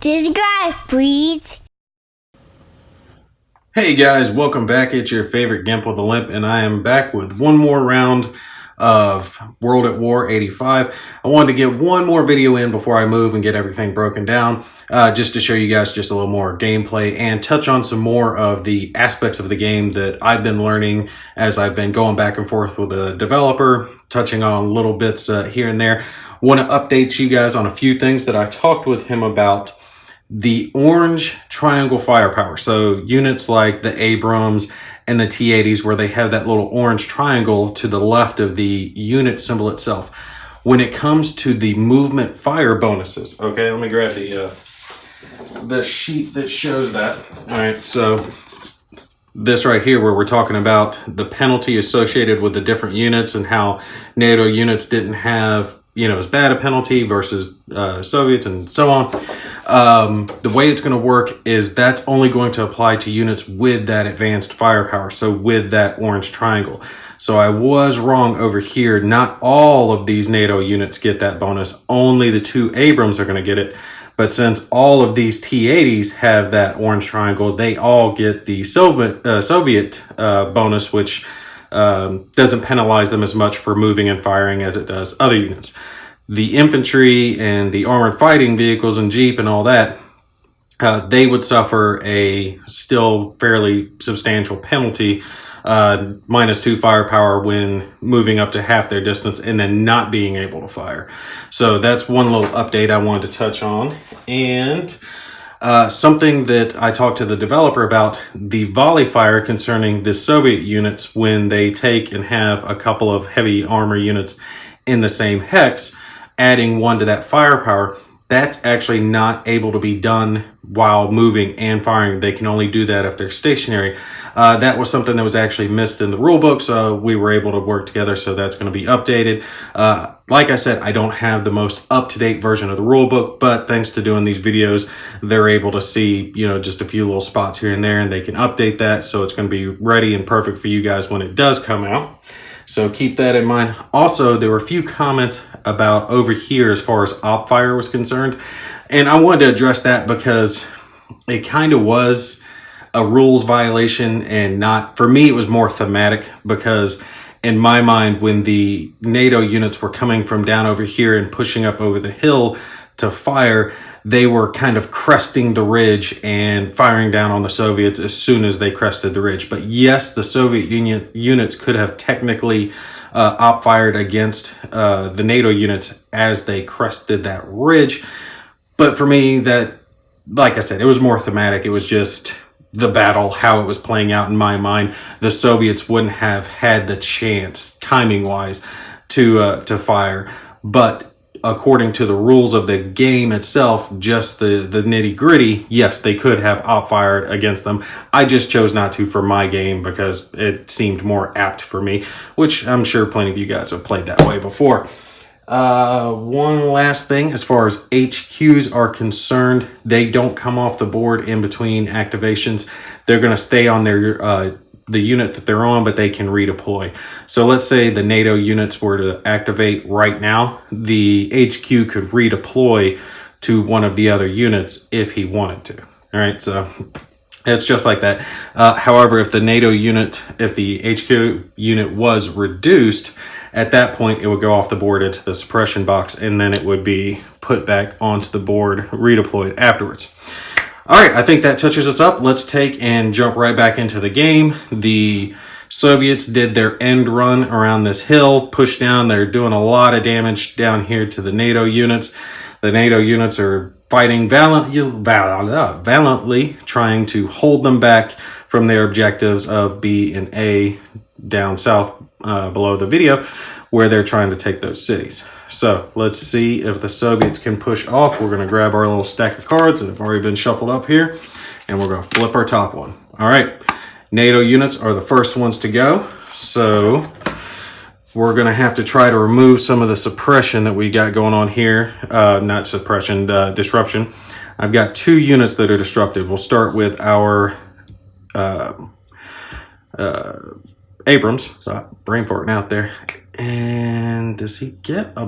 Subscribe, please. Hey guys, welcome back. It's your favorite Gimp with a Limp, and I am back with one more round of World at War 85. I wanted to get one more video in before I move and get everything broken down, just to show you guys just a little more gameplay and touch on some more of the aspects of the game that I've been learning as I've been going back and forth with the developer, touching on little bits here and there. Want to update you guys on a few things that I talked with him about. The orange triangle firepower, so units like the Abrams and the T-80s where they have that little orange triangle to the left of the unit symbol itself. When it comes to the movement fire bonuses, okay, let me grab the sheet that shows that. All right, so this right here where we're talking about the penalty associated with the different units and how NATO units didn't have, you know, as bad a penalty versus Soviets and so on. The way it's going to work is that's only going to apply to units with that advanced firepower, so with that orange triangle. So I was wrong over here. Not all of these NATO units get that bonus. Only the two Abrams are going to get it. But since all of these T-80s have that orange triangle, they all get the Soviet bonus, which doesn't penalize them as much for moving and firing as it does other units. The infantry and the armored fighting vehicles and Jeep and all that, they would suffer a still fairly substantial penalty, -2 firepower when moving up to half their distance and then not being able to fire. So that's one little update I wanted to touch on. And something that I talked to the developer about, the volley fire concerning the Soviet units when they take and have a couple of heavy armor units in the same hex, adding one to that firepower, that's actually not able to be done while moving and firing. They can only do that if they're stationary. That was something that was actually missed in the rulebook, so we were able to work together, so that's going to be updated. Like I said, I don't have the most up-to-date version of the rulebook, but thanks to doing these videos, they're able to see, you know, just a few little spots here and there, and they can update that, so it's going to be ready and perfect for you guys when it does come out. So keep that in mind. Also, there were a few comments about over here as far as op fire was concerned. And I wanted to address that because it kind of was a rules violation and not, for me, it was more thematic because in my mind, when the NATO units were coming from down over here and pushing up over the hill to fire, they were kind of cresting the ridge and firing down on the Soviets as soon as they crested the ridge. But yes, the Soviet Union units could have technically op fired against the NATO units as they crested that ridge. But for me, that, like I said, it was more thematic. It was just the battle, how it was playing out in my mind. The Soviets wouldn't have had the chance, timing-wise, to fire. But according to the rules of the game itself, just the nitty gritty, yes, they could have op fired against them. I just chose not to for my game because it seemed more apt for me, which I'm sure plenty of you guys have played that way before. One last thing, as far as HQs are concerned, they don't come off the board in between activations. They're going to stay on their the unit that they're on, but they can redeploy. So let's say the NATO units were to activate right now, the HQ could redeploy to one of the other units if he wanted to. All right, so it's just like that. However, if the NATO unit, if the HQ unit was reduced, at that point it would go off the board into the suppression box, and then it would be put back onto the board, redeployed afterwards. All right, I think that touches us up. Let's take and jump right back into the game. The Soviets did their end run around this hill, pushed down. They're doing a lot of damage down here to the NATO units. The NATO units are fighting valiantly, trying to hold them back from their objectives of B and A down south below the video, where they're trying to take those cities. So let's see if the Soviets can push off. We're going to grab our little stack of cards that have already been shuffled up here, and we're going to flip our top one. All right, NATO units are the first ones to go. So we're going to have to try to remove some of the suppression that we got going on here. Not suppression, disruption. I've got two units that are disrupted. We'll start with our Abrams. Brain farting out there. And does he get a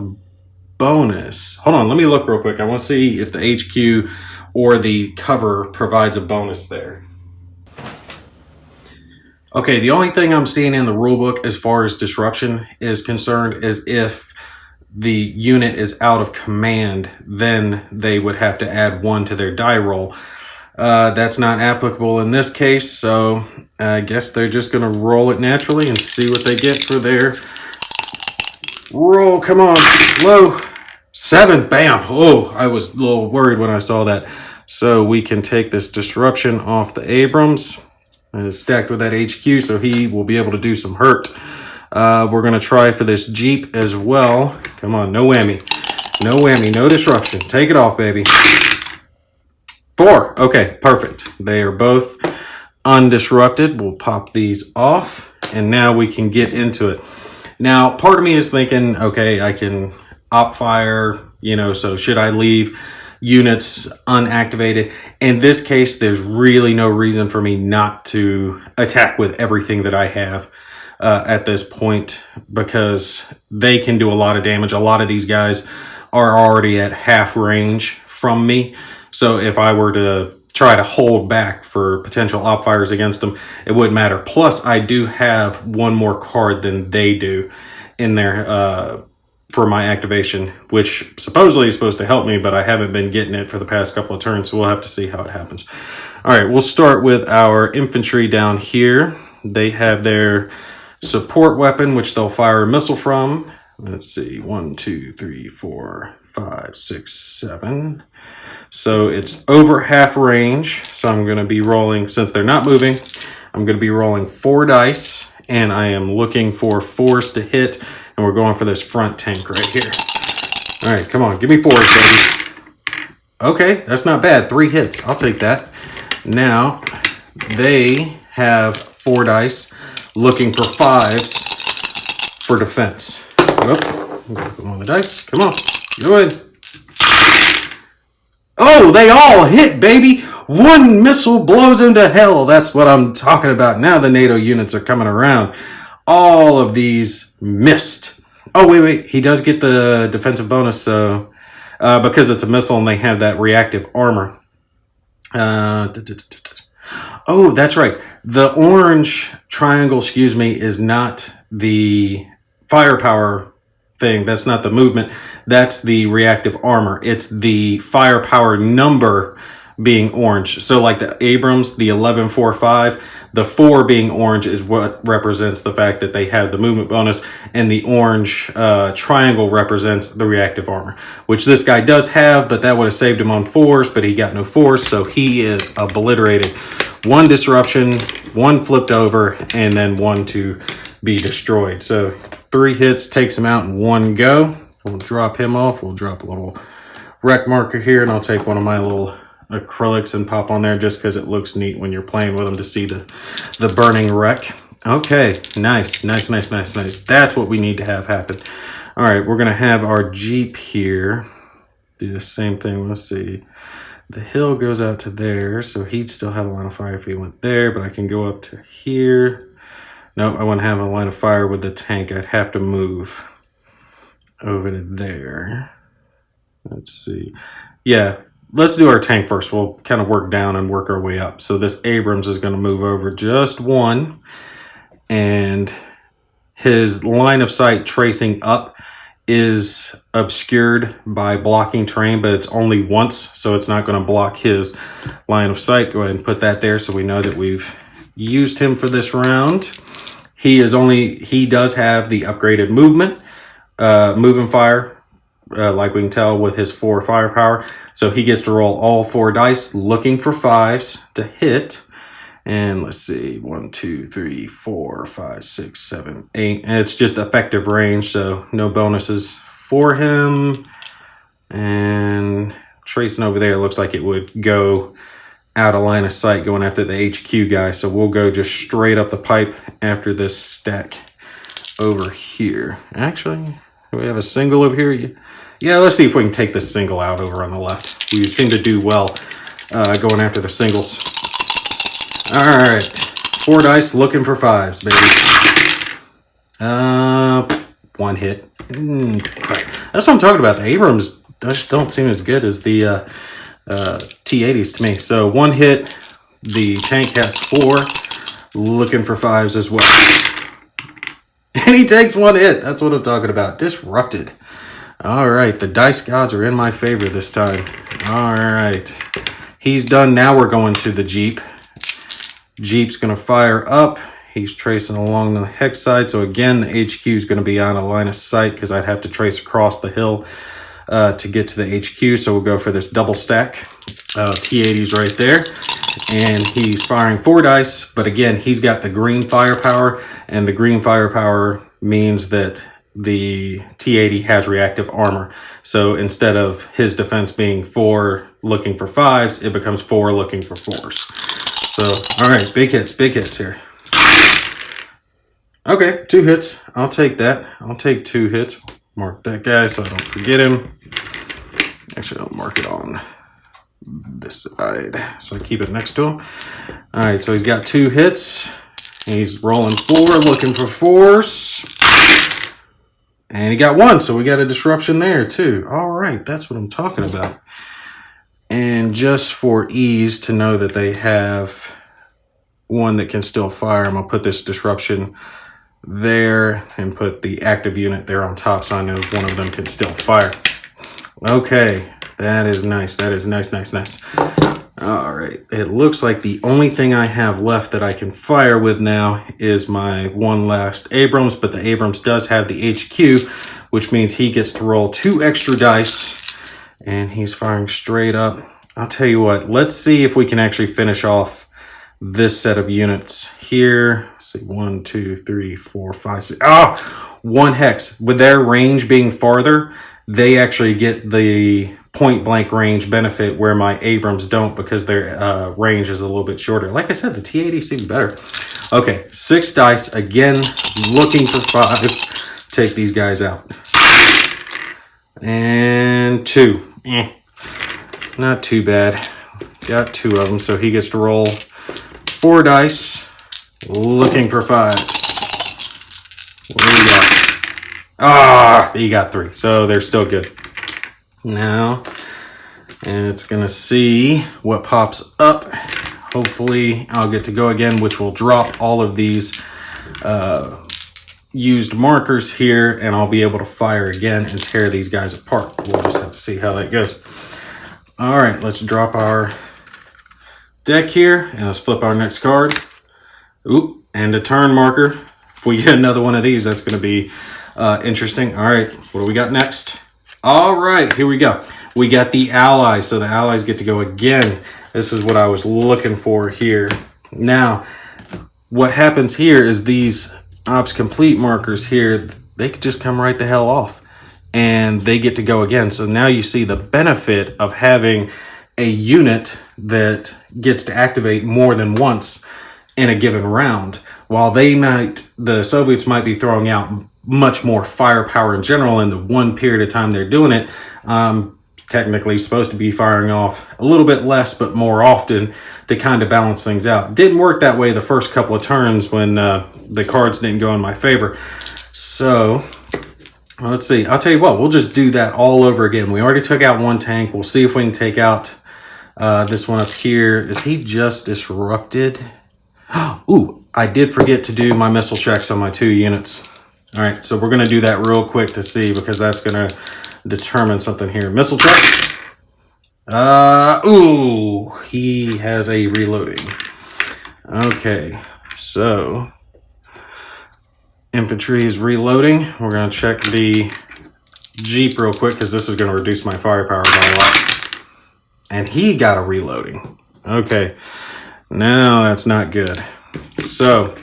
bonus? Hold on, let me look real quick. I want to see if the HQ or the cover provides a bonus there. Okay, the only thing I'm seeing in the rulebook as far as disruption is concerned is if the unit is out of command, then they would have to add 1 to their die roll. That's not applicable in this case, so I guess they're just going to roll it naturally and see what they get for their roll. Come on, low. 7, bam. Oh, I was a little worried when I saw that. So we can take this disruption off the Abrams. It's stacked with that HQ, so he will be able to do some hurt. We're going to try for this Jeep as well. Come on, no whammy. No whammy, no disruption. Take it off, baby. 4. Okay, perfect. They are both undisrupted. We'll pop these off, and now we can get into it. Now, part of me is thinking, okay, I can op fire, so should I leave units unactivated? In this case, there's really no reason for me not to attack with everything that I have at this point, because they can do a lot of damage. A lot of these guys are already at half range from me, so if I were to try to hold back for potential op fires against them, it wouldn't matter. Plus, I do have 1 more card than they do in there for my activation, which supposedly is supposed to help me, but I haven't been getting it for the past couple of turns, so we'll have to see how it happens. All right, we'll start with our infantry down here. They have their support weapon, which they'll fire a missile from. Let's see, 1, 2, 3, 4, 5, 6, 7. So it's over half range. So I'm going to be rolling, since they're not moving, I'm going to be rolling 4 dice, and I am looking for 4s to hit. And we're going for this front tank right here. All right, come on, give me 4s, baby. Okay, that's not bad. 3 hits, I'll take that. Now, they have 4 dice, looking for 5s for defense. Oh, I'm gonna put on the dice. Come on, go ahead. Oh, they all hit, baby. 1 missile blows him to hell. That's what I'm talking about. Now the NATO units are coming around. All of these missed. Oh, wait. He does get the defensive bonus, so because it's a missile and they have that reactive armor. Oh, that's right. The orange triangle, is not the firepower thing. That's not the movement. That's the reactive armor. It's the firepower number being orange. So like the Abrams, the 1145, the 4 being orange is what represents the fact that they have the movement bonus, and the orange triangle represents the reactive armor, which this guy does have, but that would have saved him on 4s, but he got no 4s, so he is obliterated. 1 disruption, 1 flipped over, and then 1 to be destroyed. So 3 hits takes him out in 1 go. We'll drop him off. We'll drop a little wreck marker here, and I'll take one of my little acrylics and pop on there just because it looks neat when you're playing with them to see the burning wreck. Okay, nice. That's what we need to have happen. All right, we're going to have our Jeep here do the same thing. Let's see. The hill goes out to there, so he'd still have a line of fire if he went there, but I can go up to here. Nope, I wouldn't have a line of fire with the tank. I'd have to move over to there. Let's see. Yeah, let's do our tank first. We'll kind of work down and work our way up. So this Abrams is going to move over just 1, and his line of sight tracing up is obscured by blocking terrain, but it's only once, so it's not going to block his line of sight. Go ahead and put that there so we know that we've used him for this round. He does have the upgraded movement, move and fire, like we can tell with his 4 firepower. So he gets to roll all 4 dice, looking for 5s to hit. And let's see, 1, 2, 3, 4, 5, 6, 7, 8. And it's just effective range, so no bonuses for him. And tracing over there, looks like it would go out of line of sight going after the HQ guy. So we'll go just straight up the pipe after this stack over here. Actually, do we have a single over here? Yeah, let's see if we can take this single out over on the left. We seem to do well going after the singles. All right, 4 dice, looking for 5s, baby. 1 hit. Crap. That's what I'm talking about. The Abrams just don't seem as good as the T80s to me. So 1 hit, the tank has 4, looking for 5s as well. And he takes 1 hit. That's what I'm talking about. Disrupted. All right, the dice gods are in my favor this time. All right, he's done. Now we're going to the Jeep. Jeep's going to fire up. He's tracing along the hex side. So again, the HQ is going to be on a line of sight because I'd have to trace across the hill to get to the HQ. So we'll go for this double stack. T80's right there. And he's firing 4 dice. But again, he's got the green firepower. And the green firepower means that the T80 has reactive armor. So instead of his defense being 4 looking for 5s, it becomes 4 looking for 4s. So, all right, big hits here. Okay, 2 hits. I'll take that. I'll take 2 hits. Mark that guy so I don't forget him. Actually, I'll mark it on this side so I keep it next to him. All right, so he's got 2 hits. He's rolling 4, looking for 4s. And he got 1, so we got a disruption there too. All right, that's what I'm talking about. And just for ease to know that they have 1 that can still fire, I'm gonna put this disruption there and put the active unit there on top so I know 1 of them can still fire. Okay, that is nice. That is nice. All right, it looks like the only thing I have left that I can fire with now is my 1 last Abrams, but the Abrams does have the HQ, which means he gets to roll 2 extra dice, and he's firing straight up. I'll tell you what, let's see if we can actually finish off this set of units here. Let's see, 1, 2, 3, 4, 5, 6. 1 hex. With their range being farther, they actually get the point blank range benefit where my Abrams don't because their range is a little bit shorter. Like I said, the T80 seems better. Okay, 6 dice. Again, looking for 5s. Take these guys out. And 2. Not too bad. Got 2 of them, so he gets to roll 4 dice. Looking for 5s. What do we got? He got 3, so they're still good. Now, and it's gonna see what pops up. Hopefully I'll get to go again, which will drop all of these used markers here, and I'll be able to fire again and tear these guys apart. We'll just have to see how that goes. All right, let's drop our deck here, and let's flip our next card. Ooh, and a turn marker. If we get another one of these, that's gonna be interesting. All right, what do we got next? All right, here we go. We got the allies, so the allies get to go again. This is what I was looking for here. Now, what happens here is these ops complete markers here, they could just come right the hell off, and they get to go again. So now you see the benefit of having a unit that gets to activate more than once in a given round. While the Soviets might be throwing out much more firepower in general in the 1 period of time they're doing it, technically supposed to be firing off a little bit less but more often to kind of balance things out. Didn't work that way the first couple of turns when the cards didn't go in my favor. So let's see, I'll tell you what, we'll just do that all over again. We already took out 1 tank. We'll see if we can take out this one up here. Is he just disrupted? Ooh, I did forget to do my missile checks on my 2 units. All right, so we're going to do that real quick to see, because that's going to determine something here. Missile check. Ooh, he has a reloading. Okay, so infantry is reloading. We're going to check the Jeep real quick because this is going to reduce my firepower by a lot. And he got a reloading. Okay, now that's not good. So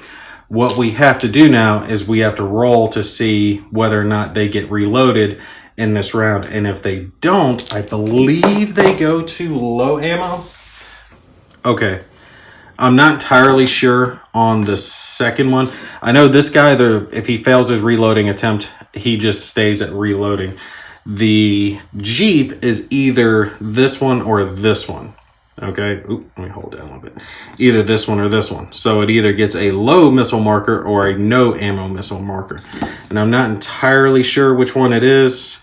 what we have to do now is we have to roll to see whether or not they get reloaded in this round. And if they don't, I believe they go to low ammo. Okay, I'm not entirely sure on the second one. I know this guy, if he fails his reloading attempt, he just stays at reloading. The Jeep is either this one or this one. Okay, oop, let me hold down a little bit. Either this one or this one. So it either gets a low missile marker or a no ammo missile marker. And I'm not entirely sure which one it is,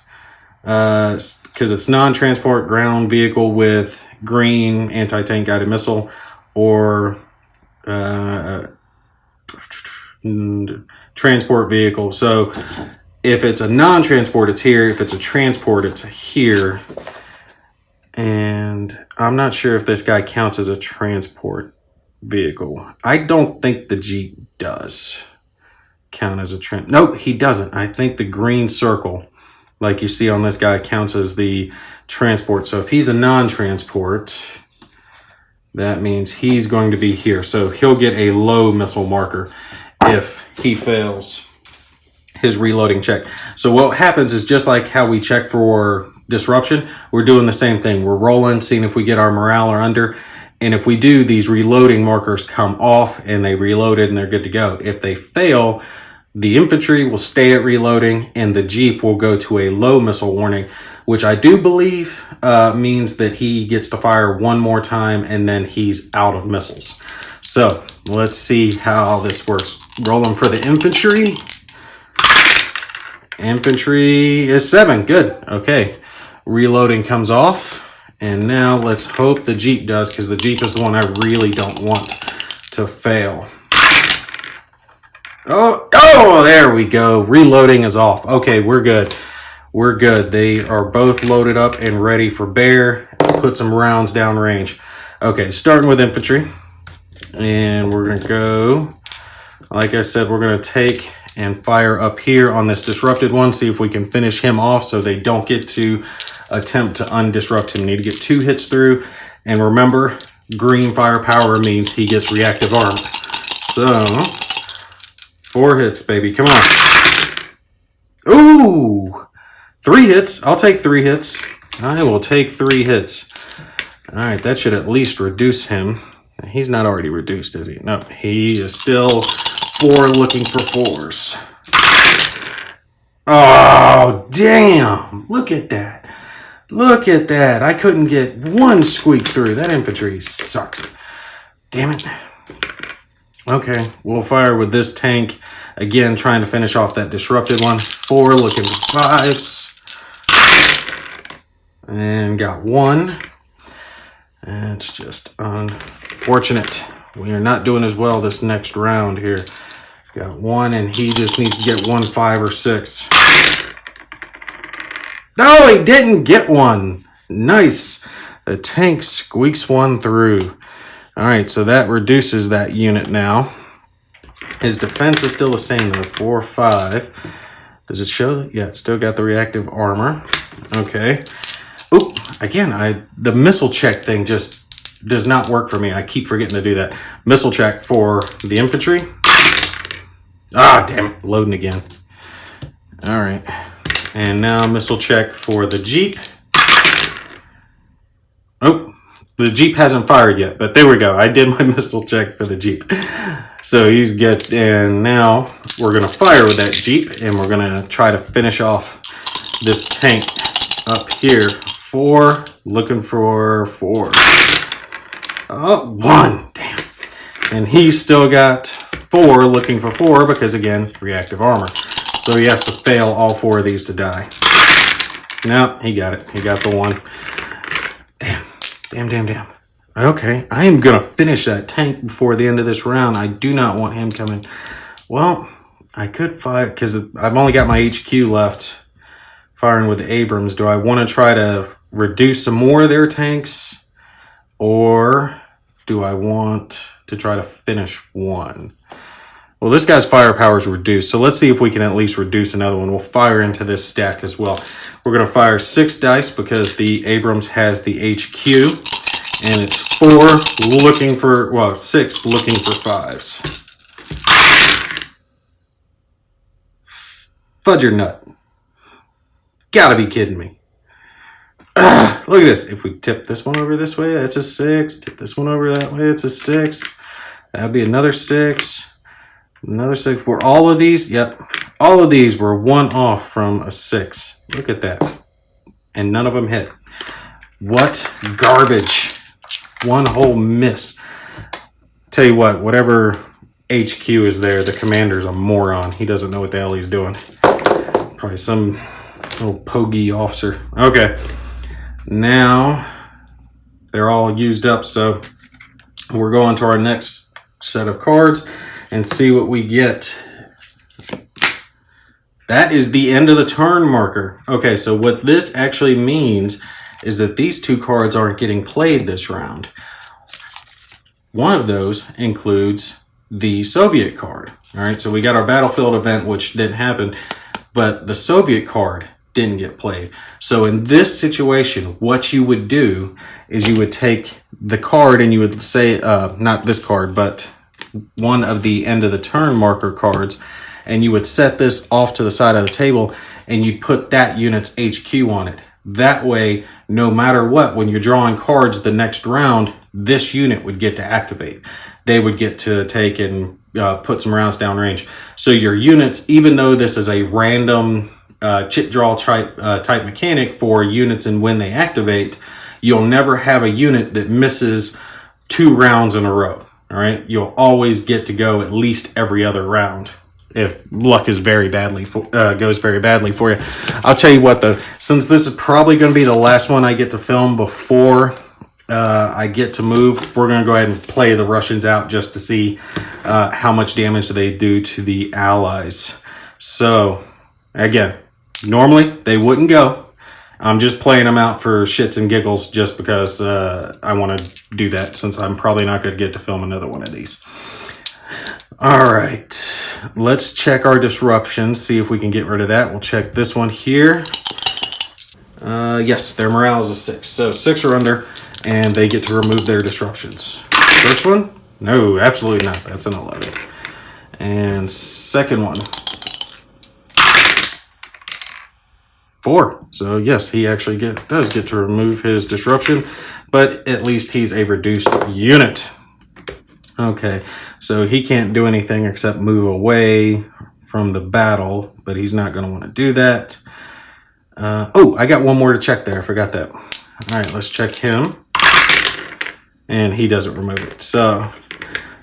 because it's non-transport ground vehicle with green anti-tank guided missile, or transport vehicle. So if it's a non-transport, it's here. If it's a transport, it's here. And I'm not sure if this guy counts as a transport vehicle. I don't think the Jeep does count as a nope, he doesn't. I think the green circle, like you see on this guy, counts as the transport. So if he's a non-transport, that means he's going to be here. So he'll get a low missile marker if he fails his reloading check. So what happens is, just like how we check for disruption, we're doing the same thing. We're rolling, seeing if we get our morale or under. And if we do, these reloading markers come off and they reloaded and they're good to go. If they fail, the infantry will stay at reloading and the Jeep will go to a low missile warning, which I do believe means that he gets to fire one more time and then he's out of missiles. So let's see how this works. Rolling for the infantry. Infantry is 7. Good. Okay. Reloading comes off. And now let's hope the Jeep does, because the Jeep is the one I really don't want to fail. Oh, there we go. Reloading is off. Okay, we're good. We're good. They are both loaded up and ready for bear. Put some rounds down range. Okay, starting with infantry. And we're going to go, like I said, we're going to take and fire up here on this disrupted one. See if we can finish him off so they don't get to attempt to undisrupt him. Need to get 2 hits through. And remember, green firepower means he gets reactive armor. So 4 hits, baby. Come on. Ooh, 3 hits. I'll take 3 hits. I will take 3 hits. All right, that should at least reduce him. He's not already reduced, is he? No, he is still 4 looking for 4s. Oh, damn. Look at that. Look at that. I couldn't get 1 squeak through. That infantry sucks. Damn it. Okay, we'll fire with this tank. Again, trying to finish off that disrupted one. 4 looking for 5s. And got 1. It's just unfortunate. We are not doing as well this next round here. Got 1, and he just needs to get 1, 5, or 6. No, he didn't get 1. Nice. The tank squeaks 1 through. All right, so that reduces that unit now. His defense is still the same though, 4, 5. Does it show? Yeah, still got the reactive armor. Okay. Oh, again, the missile check thing just does not work for me. I keep forgetting to do that. Missile check for the infantry. Ah, damn it, loading again. All right. And now missile check for the Jeep. Oh, the Jeep hasn't fired yet, but there we go. I did my missile check for the Jeep. So he's good. And now we're going to fire with that Jeep, and we're going to try to finish off this tank up here. 4, looking for 4. Oh, 1, damn. And he's still got 4, looking for 4, because again, reactive armor. So he has to fail all 4 of these to die. No, he got it. He got the 1. Damn. Okay, I am going to finish that tank before the end of this round. I do not want him coming. Well, I could fire, because I've only got my HQ left firing with the Abrams. Do I want to try to reduce some more of their tanks? Or do I want to try to finish 1? Well, this guy's firepower is reduced, so let's see if we can at least reduce another one. We'll fire into this stack as well. We're going to fire 6 dice because the Abrams has the HQ, and it's 4 looking for, well, 6 looking for 5s. Fudge your nut. Gotta be kidding me. Look at this. If we tip this one over this way, that's a 6. Tip this one over that way, it's a 6. That'd be another 6. Another 6. Were all of these? Yep. All of these were 1 off from a 6. Look at that. And none of them hit. What garbage. 1 whole miss. Tell you what, whatever HQ is there, the commander's a moron. He doesn't know what the hell he's doing. Probably some little pogey officer. Okay. Now, they're all used up. So we're going to our next set of cards and see what we get. That is the end of the turn marker. Okay, so what this actually means is that these two cards aren't getting played this round. One of those includes the Soviet card. All right, so we got our battlefield event, which didn't happen, but the Soviet card didn't get played. So in this situation, what you would do is you would take the card and you would say, not this card, but one of the end of the turn marker cards, and you would set this off to the side of the table and you'd put that unit's HQ on it. That way, no matter what, when you're drawing cards the next round, this unit would get to activate. They would get to take and put some rounds downrange. So your units, even though this is a random chit draw type mechanic for units and when they activate, you'll never have a unit that misses 2 rounds in a row. All right, you'll always get to go at least every other round if luck is goes very badly for you. I'll tell you what though, since this is probably going to be the last one I get to film before I get to move, we're going to go ahead and play the Russians out just to see how much damage they do to the Allies. So again, normally they wouldn't go. I'm just playing them out for shits and giggles just because I want to do that, since I'm probably not going to get to film another one of these. All right, let's check our disruptions, see if we can get rid of that. We'll check this one here. Yes, their morale is a 6. So 6 or under, and they get to remove their disruptions. First one? No, absolutely not. That's an 11. And second one? 4. So yes, he actually does get to remove his disruption, but at least he's a reduced unit. Okay, so he can't do anything except move away from the battle, but he's not going to want to do that. Oh, I got one more to check there. I forgot that. All right, let's check him. And he doesn't remove it. So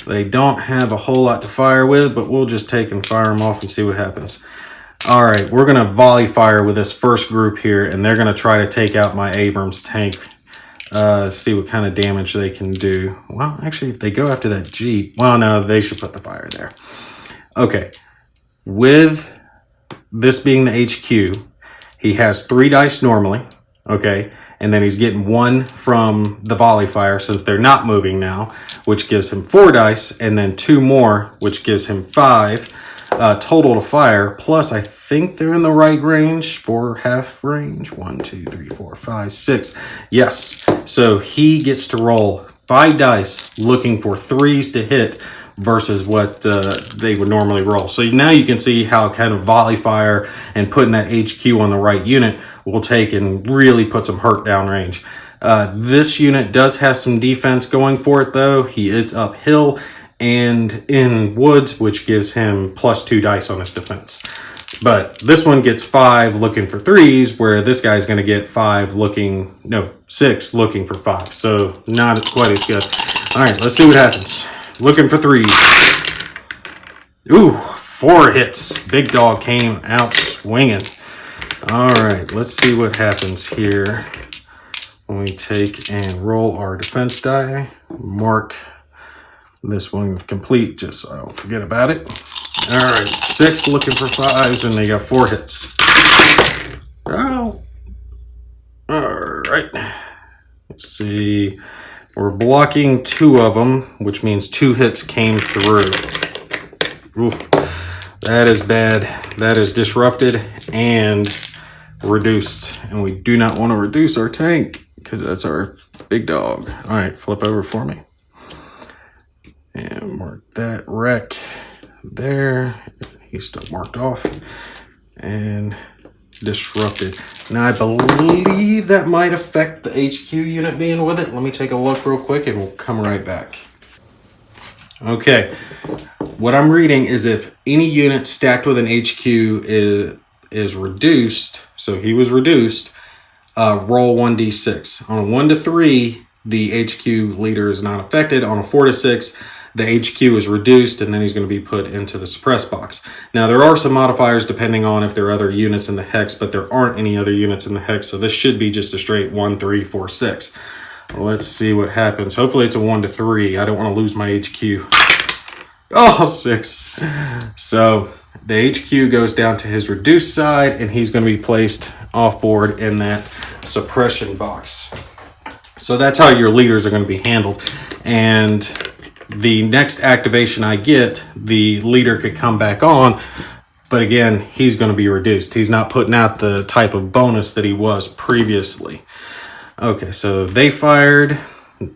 they don't have a whole lot to fire with, but we'll just take and fire them off and see what happens. All right, we're going to volley fire with this first group here, and they're going to try to take out my Abrams tank. See what kind of damage they can do. Well, actually, if they go after that Jeep, well, no, they should put the fire there. Okay, with this being the HQ, he has 3 dice normally, okay, and then he's getting 1 from the volley fire since they're not moving now, which gives him 4 dice, and then 2 more, which gives him 5 total to fire. Plus, I think they're in the right range for half range. 1, 2, 3, 4, 5, 6. Yes, so he gets to roll 5 dice looking for 3s to hit versus what they would normally roll. So now you can see how kind of volley fire and putting that HQ on the right unit will take and really put some hurt downrange. This unit does have some defense going for it though. He is uphill and in woods, which gives him +2 dice on his defense. But this one gets 5 looking for 3s, where this guy's going to get 6 looking for 5. So not quite as good. All right, let's see what happens. Looking for 3s. Ooh, 4 hits. Big dog came out swinging. All right, let's see what happens here. When we take and roll our defense die, mark this one complete just so I don't forget about it. All right, 6 looking for 5s, and they got 4 hits. Oh, all right. Let's see. We're blocking 2 of them, which means 2 hits came through. Ooh, that is bad. That is disrupted and reduced, and we do not want to reduce our tank because that's our big dog. All right, flip over for me. And mark that wreck there. He's still marked off. And disrupted. Now I believe that might affect the HQ unit being with it. Let me take a look real quick and we'll come right back. Okay. What I'm reading is if any unit stacked with an HQ is reduced, so he was reduced, roll 1d6. On a 1 to 3, the HQ leader is not affected. On a 4 to 6, the HQ is reduced, and then he's going to be put into the suppress box. Now, there are some modifiers depending on if there are other units in the hex, but there aren't any other units in the hex, so this should be just a straight 1, 3, 4, 6. Let's see what happens. Hopefully it's a 1-3. I don't want to lose my HQ. Oh, 6. So the HQ goes down to his reduced side, and he's going to be placed off board in that suppression box. So that's how your leaders are going to be handled. And the next activation I get, the leader could come back on, but again, he's going to be reduced. He's not putting out the type of bonus that he was previously. Okay, so they fired.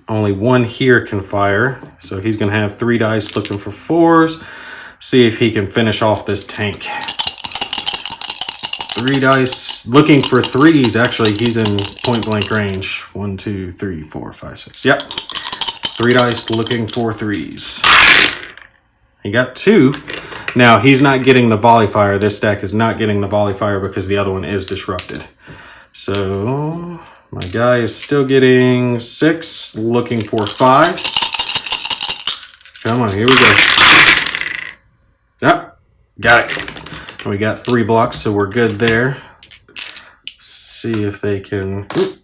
Only one here can fire. So he's going to have 3 dice looking for 4s. See if he can finish off this tank. 3 dice looking for 3s. Actually, he's in point blank range. 1, 2, 3, 4, 5, 6. Yep. 3 dice looking for 3s. He got 2. Now, he's not getting the volley fire. This stack is not getting the volley fire because the other one is disrupted. So my guy is still getting 6, looking for 5s. Come on, here we go. Yep, got it. We got 3 blocks, so we're good there. See if they can... Oop,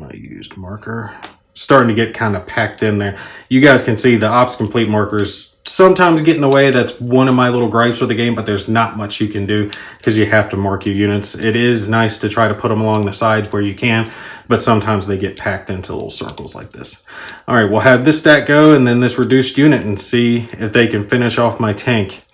I used marker. Starting to get kind of packed in there. You guys can see the ops complete markers sometimes get in the way. That's one of my little gripes with the game, but there's not much you can do because you have to mark your units. It is nice to try to put them along the sides where you can, but sometimes they get packed into little circles like this. All right, we'll have this stack go and then this reduced unit and see if they can finish off my tank.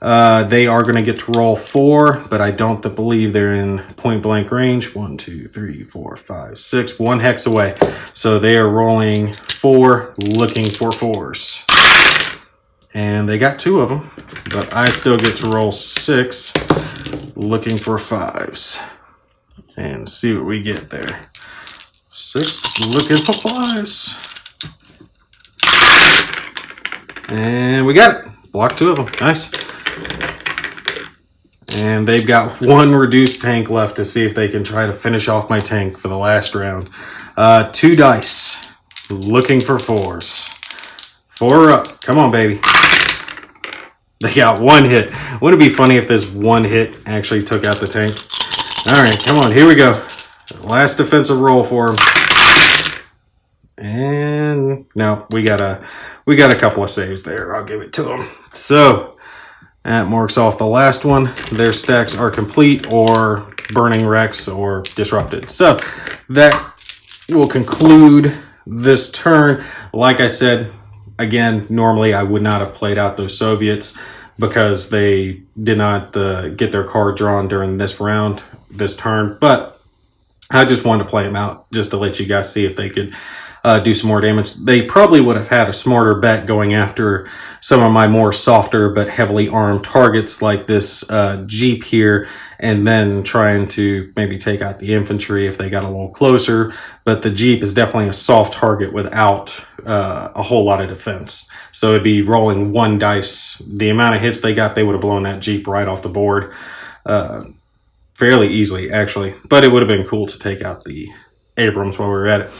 They are going to get to roll 4, but I don't believe they're in point blank range. 1, 2, 3, 4, 5, 6. 1 hex away. So they are rolling 4, looking for 4s. And they got 2 of them, but I still get to roll 6, looking for 5s. And see what we get there. 6, looking for 5s. And we got it. Block 2 of them. Nice. And they've got 1 reduced tank left to see if they can try to finish off my tank for the last round. 2 dice. Looking for 4s. 4 up. Come on, baby. They got 1 hit. Wouldn't it be funny if this 1 hit actually took out the tank? All right, come on. Here we go. Last defensive roll for him. And no, we got a couple of saves there. I'll give it to them. So that marks off the last one. Their stacks are complete or burning wrecks or disrupted. So that will conclude this turn. Like I said, again, normally I would not have played out those Soviets because they did not get their card drawn during this round, this turn. But I just wanted to play them out just to let you guys see if they could do some more damage. They probably would have had a smarter bet going after some of my more softer but heavily armed targets like this Jeep here, and then trying to maybe take out the infantry if they got a little closer. But the Jeep is definitely a soft target without a whole lot of defense. So it'd be rolling 1 dice. The amount of hits they got, they would have blown that Jeep right off the board fairly easily, actually. But it would have been cool to take out the Abrams while we were at it.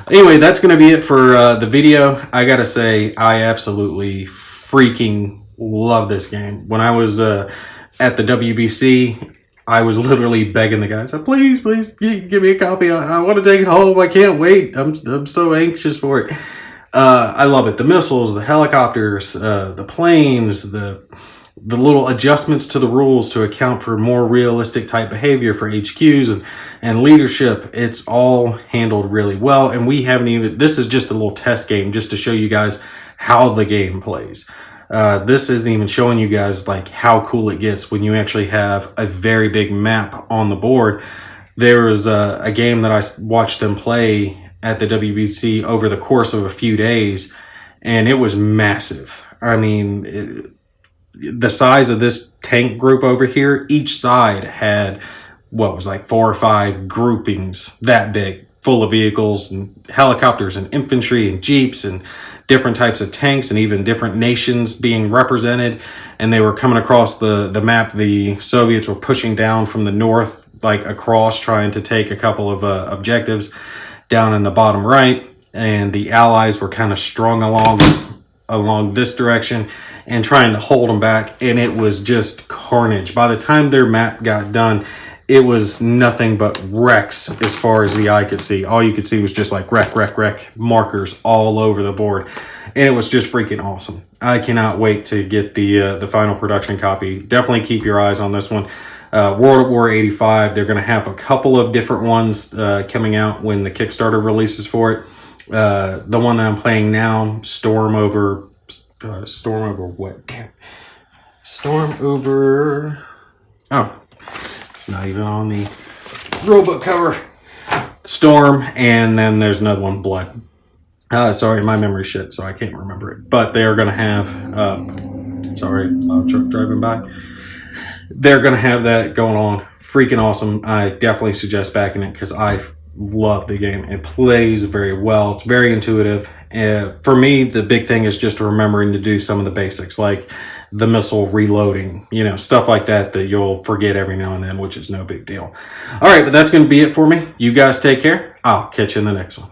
Anyway, that's going to be it for the video. I gotta say, I absolutely freaking love this game. When I was at the WBC, I was literally begging the guys, please give me a copy. I want to take it home. I can't wait. I'm so anxious for it. I love it. The missiles, the helicopters, the planes, the little adjustments to the rules to account for more realistic type behavior for HQs and leadership. It's all handled really well. And we haven't even, this is just a little test game just to show you guys how the game plays. This isn't even showing you guys like how cool it gets when you actually have a very big map on the board. There was a game that I watched them play at the WBC over the course of a few days, and it was massive. I mean, the size of this tank group over here, each side had what was like 4 or 5 groupings that big, full of vehicles and helicopters and infantry and jeeps and different types of tanks and even different nations being represented. And they were coming across the map. The Soviets were pushing down from the north, like across, trying to take a couple of objectives down in the bottom right. And the Allies were kind of strung along this direction and trying to hold them back. And it was just carnage. By the time their map got done, it was nothing but wrecks as far as the eye could see. All you could see was just like wreck markers all over the board. And it was just freaking awesome. I cannot wait to get the final production copy. Definitely keep your eyes on this one. World at War 85, they're going to have a couple of different ones coming out when the Kickstarter releases for it. The one that I'm playing now, Storm over what? Storm over... Oh, it's not even on the rulebook cover. Storm, and then there's another one, Blood. Sorry, my memory's shit, so I can't remember it. But they are going to have... sorry, loud truck driving by. They're going to have that going on. Freaking awesome. I definitely suggest backing it because I love the game. It plays very well. It's very intuitive. For me, the big thing is just remembering to do some of the basics, like the missile reloading, you know, stuff like that you'll forget every now and then, which is no big deal. All right, but that's going to be it for me. You guys take care. I'll catch you in the next one.